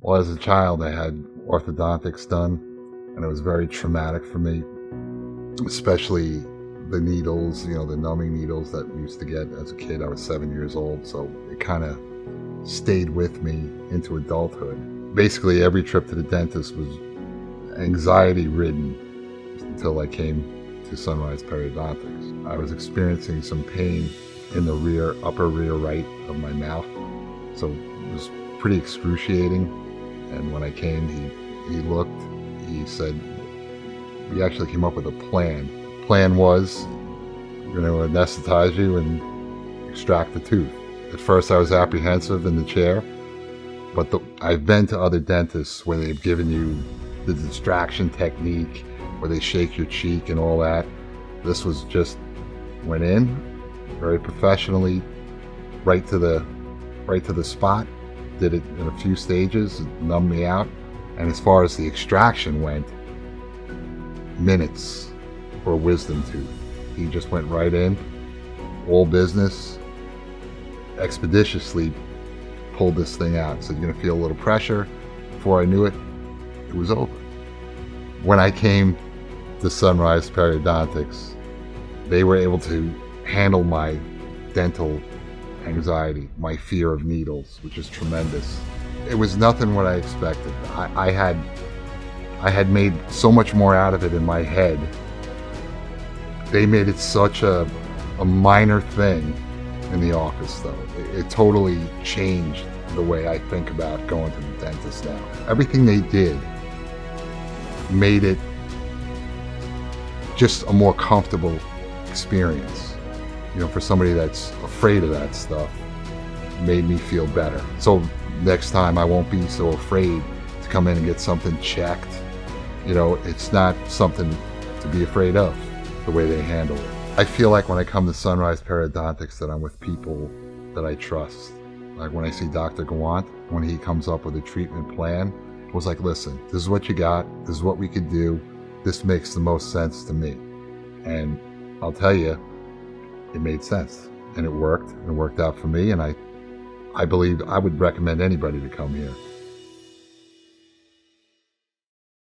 Well, as a child, I had orthodontics done, and it was very traumatic for me, especially the needles, the numbing needles that we used to get as a kid. I was 7 years old, so it kind of stayed with me into adulthood. Basically, every trip to the dentist was anxiety-ridden until I came to Sunrise Periodontics. I was experiencing some pain in the upper rear right of my mouth, so it was pretty excruciating. And when I came, he looked, he said, we actually came up with a plan. The plan was, we're going to anesthetize you and extract the tooth. At first I was apprehensive in the chair, but I've been to other dentists where they've given you the distraction technique, where they shake your cheek and all that. This was just, went in, very professionally, right to the spot, did it in a few stages, numbed me out. And as far as the extraction went, minutes for a wisdom tooth. He just went right in, all business, expeditiously pulled this thing out. So you're gonna feel a little pressure. Before I knew it, it was over. When I came to Sunrise Periodontics, they were able to handle my dental anxiety, my fear of needles, which is tremendous. It was nothing what I expected. I had made so much more out of it in my head. They made it such a minor thing in the office, though. It totally changed the way I think about going to the dentist now. Everything they did made it just a more comfortable experience. For somebody that's afraid of that stuff, made me feel better. So next time I won't be so afraid to come in and get something checked. It's not something to be afraid of, the way they handle it. I feel like when I come to Sunrise Periodontics that I'm with people that I trust. Like when I see Dr. Gawant, when he comes up with a treatment plan, it was like, listen, this is what you got, this is what we could do, this makes the most sense to me. And I'll tell you, it made sense, and it worked out for me, and I believe I would recommend anybody to come here.